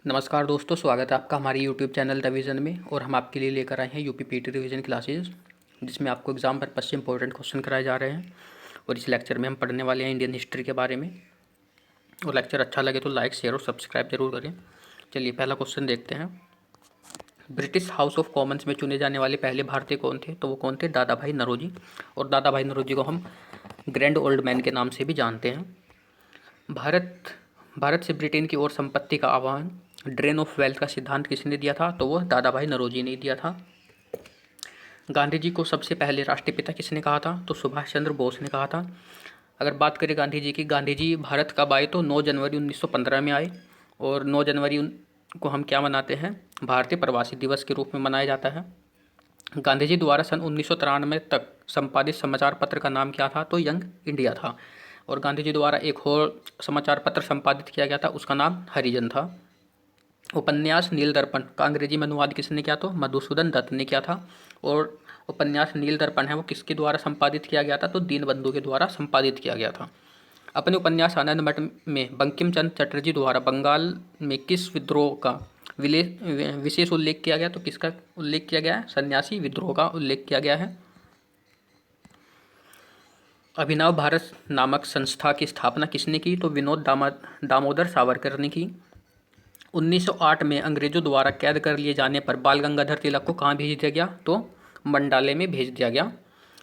नमस्कार दोस्तों, स्वागत है आपका हमारे यूट्यूब चैनल द विज़न में। और हम आपके लिए लेकर आए हैं यूपी पीटी रिवीजन क्लासेस, जिसमें आपको एग्जाम पर्पज से इंपॉर्टेंट क्वेश्चन कराए जा रहे हैं। और इस लेक्चर में हम पढ़ने वाले हैं इंडियन हिस्ट्री के बारे में। और लेक्चर अच्छा लगे तो लाइक, शेयर और सब्सक्राइब जरूर करें। चलिए पहला क्वेश्चन देखते हैं। ब्रिटिश हाउस ऑफ कॉमन्स में चुने जाने वाले पहले भारतीय कौन थे? तो वो कौन थे? दादा भाई नौरोजी। और दादा भाई नौरोजी को हम ग्रैंड ओल्ड मैन के नाम से भी जानते हैं। भारत भारत से ब्रिटेन की ओर संपत्ति का आह्वान, ड्रेन ऑफ वेल्थ का सिद्धांत किसने दिया था? तो वो दादा भाई नौरोजी ने दिया था। गांधी जी को सबसे पहले राष्ट्रपिता किसने कहा था? तो सुभाष चंद्र बोस ने कहा था। अगर बात करें गांधी जी की, गांधी जी भारत कब आए? तो 9 जनवरी 1915 में आए। और 9 जनवरी को हम क्या मनाते हैं? भारतीय प्रवासी दिवस के रूप में मनाया जाता है। गांधी जी द्वारा सन 1993 तक संपादित समाचार पत्र का नाम क्या था? तो यंग इंडिया था। और गांधी जी द्वारा एक और समाचार पत्र संपादित किया गया था, उसका नाम हरिजन था। उपन्यास नील दर्पण का अंग्रेजी में अनुवाद किसने किया? तो मधुसूदन दत्त ने किया था। और उपन्यास नील दर्पण है वो किसके द्वारा संपादित किया गया था? तो दीनबंधु के द्वारा संपादित किया गया था। अपने उपन्यास आनंद मठ में बंकिम चंद्र चटर्जी द्वारा बंगाल में किस विद्रोह का विशेष उल्लेख किया गया? तो किसका उल्लेख किया गया है? सन्यासी विद्रोह का उल्लेख किया गया है। अभिनव भारत नामक संस्था की स्थापना किसने की? तो विनोद दामोदर सावरकर ने की। 1908 में अंग्रेजों द्वारा कैद कर लिए जाने पर बाल गंगाधर तिलक को कहाँ भेज दिया गया? तो मंडाले में भेज दिया गया।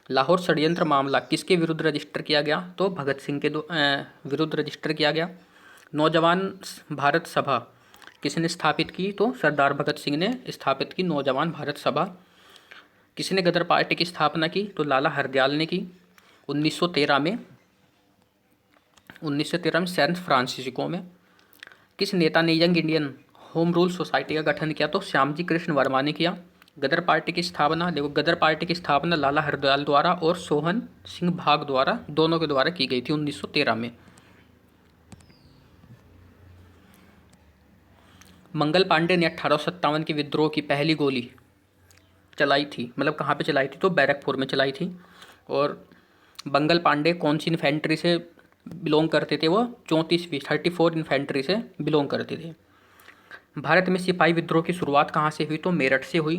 लाहौर षड्यंत्र मामला किसके विरुद्ध रजिस्टर किया गया? तो भगत सिंह के विरुद्ध रजिस्टर किया गया। नौजवान भारत सभा किसने स्थापित की? तो सरदार भगत सिंह ने स्थापित की नौजवान भारत सभा। किसने गदर पार्टी की स्थापना की? तो लाला हरदयाल ने की। 1913 में 1913 में सैन फ्रांसिस्को में। किस नेता ने young Indian home rule society का गठन किया? तो श्यामजी कृष्ण वर्मा ने किया। गदर पार्टी की स्थापना, देखो गदर पार्टी की स्थापना लाला हरदयाल द्वारा और सोहन सिंह भाग द्वारा, दोनों के द्वारा की गई थी 1913 में। मंगल पांडे ने 1857 के विद्रोह की पहली गोली चलाई थी, मतलब कहाँ पे चलाई थी? तो बैरकपुर में चलाई थी। और मंगल पांडे कौन सी इन्फेंट्री से बिलोंग करते थे? वो 34 इन्फेंट्री से बिलोंग करते थे। भारत में सिपाही विद्रोह की शुरुआत कहाँ से हुई? तो मेरठ से हुई।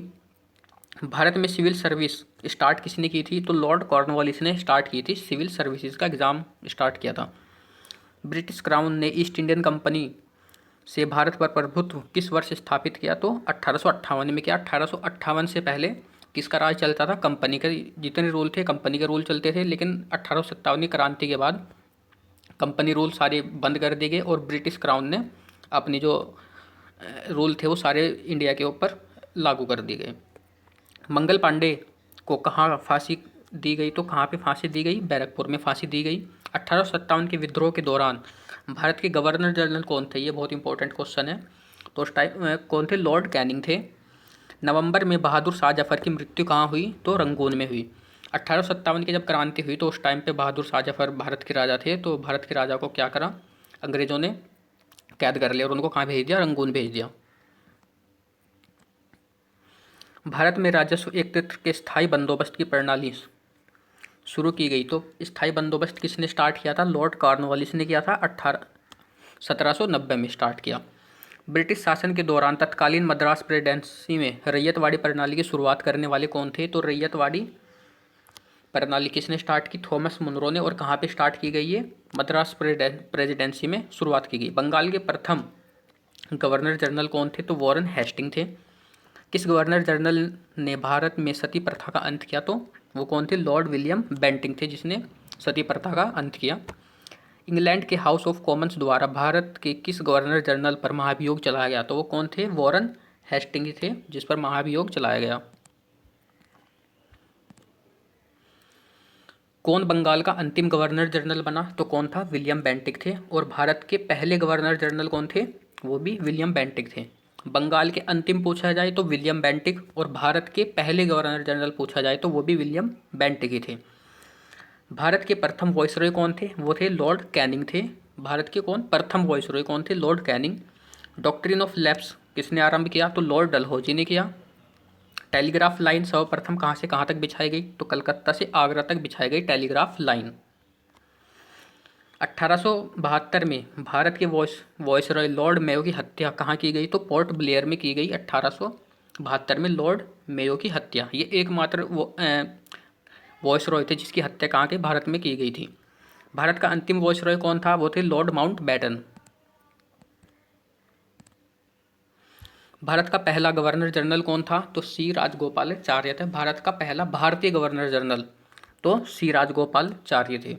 भारत में सिविल सर्विस स्टार्ट किसने की थी? तो लॉर्ड कॉर्नवालिस ने स्टार्ट की थी, सिविल सर्विसेज का एग्ज़ाम स्टार्ट किया था। ब्रिटिश क्राउन ने ईस्ट इंडियन कंपनी से भारत पर प्रभुत्व किस वर्ष स्थापित किया? तो 1858 में किया। 1858 से पहले किसका राज चलता था? कंपनी के जितने रूल थे कंपनी के रूल चलते थे। लेकिन 1857 क्रांति के बाद कंपनी रूल सारे बंद कर दिए गए और ब्रिटिश क्राउन ने अपने जो रूल थे वो सारे इंडिया के ऊपर लागू कर दिए गए। मंगल पांडे को कहाँ फांसी दी गई? तो कहाँ पे फांसी दी गई? बैरकपुर में फांसी दी गई। 1857 के विद्रोह के दौरान भारत के गवर्नर जनरल कौन थे? ये बहुत इंपॉर्टेंट क्वेश्चन है। तो उस टाइम कौन थे? लॉर्ड कैनिंग थे। नवंबर में बहादुर शाह जफर की मृत्यु कहाँ हुई? तो रंगून में हुई। 1857 की जब क्रांति हुई तो उस टाइम पे बहादुर शाह जफर भारत के राजा थे। तो भारत के राजा को क्या करा? अंग्रेजों ने कैद कर लिया और उनको कहाँ भेज दिया? रंगून भेज दिया। भारत में राजस्व एकत्रित के स्थायी बंदोबस्त की प्रणाली शुरू की गई। तो स्थायी बंदोबस्त किसने स्टार्ट किया था? लॉर्ड कॉर्नवालिस ने किया था। 1790 में स्टार्ट किया। ब्रिटिश शासन के दौरान तत्कालीन मद्रास प्रेसिडेंसी में रैयतवाड़ी प्रणाली की शुरुआत करने वाले कौन थे? तो रैयतवाड़ी प्रणाली किसने स्टार्ट की? थॉमस मुनरो ने। और कहाँ पे स्टार्ट की गई है? मद्रास प्रेसिडेंसी में शुरुआत की गई। बंगाल के प्रथम गवर्नर जनरल कौन थे? तो वॉरेन हेस्टिंग थे। किस गवर्नर जनरल ने भारत में सती प्रथा का अंत किया? तो वो कौन थे? लॉर्ड विलियम बेंटिंग थे, जिसने सती प्रथा का अंत किया। इंग्लैंड के हाउस ऑफ कॉमन्स द्वारा भारत के किस गवर्नर जनरल पर महाभियोग चलाया गया? तो वो कौन थे? वॉरेन हेस्टिंग थे, जिस पर महाभियोग चलाया गया। कौन बंगाल का अंतिम गवर्नर जनरल बना? तो कौन था? विलियम बेंटिक थे। और भारत के पहले गवर्नर जनरल कौन थे? वो भी विलियम बेंटिक थे। बंगाल के अंतिम पूछा जाए तो विलियम बेंटिक, और भारत के पहले गवर्नर जनरल पूछा जाए तो वो भी विलियम बेंटिक ही थे। भारत के प्रथम वॉइसरॉय कौन थे? वो थे लॉर्ड कैनिंग थे। भारत के कौन? प्रथम वॉइसरॉय कौन थे? Lord Canning. Doctrine of lapse किसने आरंभ किया? तो लॉर्ड डलहौजी ने किया। टेलीग्राफ लाइन सर्वप्रथम कहाँ से कहाँ तक बिछाई गई? तो कलकत्ता से आगरा तक बिछाई गई टेलीग्राफ लाइन। 1872 में भारत के वॉइसरॉय लॉर्ड मेयो की हत्या कहाँ की गई? तो पोर्ट ब्लेयर में की गई 1872 में लॉर्ड मेयो की हत्या। ये एकमात्र वॉइसरॉय थे जिसकी हत्या कहाँ के? भारत में की गई थी। भारत का अंतिम वॉइसरॉय कौन था? वो थे लॉर्ड माउंटबेटन। भारत का पहला गवर्नर जनरल कौन था? तो सी राजगोपालाचार्य थे। भारत का पहला भारतीय गवर्नर जनरल तो सी राजगोपालाचार्य थे।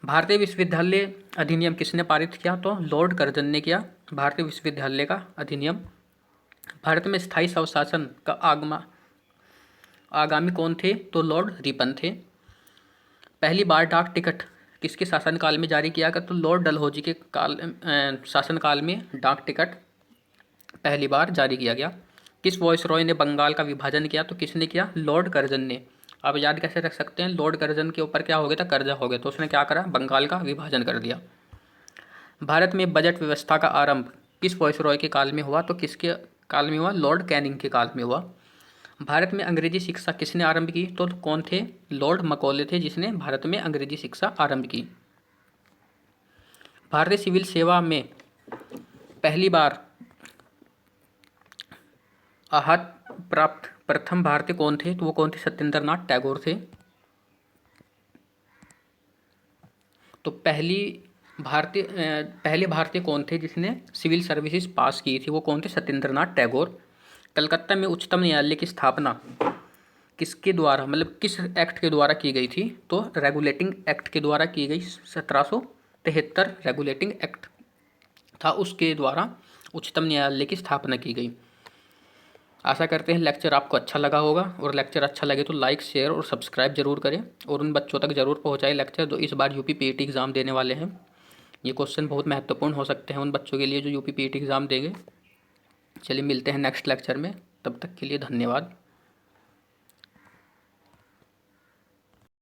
भारतीय विश्वविद्यालय अधिनियम किसने पारित किया? तो लॉर्ड कर्जन ने किया भारतीय विश्वविद्यालय का अधिनियम। भारत में स्थायी स्वशासन का आगामी कौन थे? तो लॉर्ड रिपन थे। पहली बार डाक टिकट किसके शासनकाल में जारी किया गया? तो लॉर्ड डलहौजी के शासनकाल में डाक टिकट पहली बार जारी किया गया। किस वॉइसरॉय ने बंगाल का विभाजन किया? तो किसने किया? लॉर्ड कर्जन ने। आप याद कैसे रख सकते हैं? लॉर्ड कर्जन के ऊपर क्या हो गया था? कर्जा हो गया, तो उसने क्या करा? बंगाल का विभाजन कर दिया। भारत में बजट व्यवस्था का आरंभ किस वॉइसरॉय के काल में हुआ? तो किसके काल में हुआ? लॉर्ड कैनिंग के काल में हुआ। भारत में अंग्रेजी शिक्षा किसने आरंभ की? तो कौन थे? लॉर्ड मकौले थे जिसने भारत में अंग्रेजी शिक्षा आरंभ की। भारतीय सिविल सेवा में पहली बार आहत प्राप्त प्रथम भारतीय कौन थे? तो वो कौन थे? सत्येंद्रनाथ टैगोर थे। तो पहले भारतीय कौन थे जिसने सिविल सर्विसेज पास की थी? वो कौन थे? सत्येंद्रनाथ टैगोर। कलकत्ता में उच्चतम न्यायालय की स्थापना किसके द्वारा, मतलब किस एक्ट के द्वारा की गई थी? तो रेगुलेटिंग एक्ट के द्वारा की गई। 1773 रेगुलेटिंग एक्ट था, उसके द्वारा उच्चतम न्यायालय की स्थापना की गई। आशा करते हैं लेक्चर आपको अच्छा लगा होगा, और लेक्चर अच्छा लगे तो लाइक, शेयर और सब्सक्राइब जरूर करें, और उन बच्चों तक जरूर पहुंचाएं लेक्चर जो इस बार यूपी पीईटी एग्ज़ाम देने वाले हैं। ये क्वेश्चन बहुत महत्वपूर्ण हो सकते हैं उन बच्चों के लिए जो यूपी पीईटी एग्ज़ाम देंगे। चलिए मिलते हैं नेक्स्ट लेक्चर में, तब तक के लिए धन्यवाद।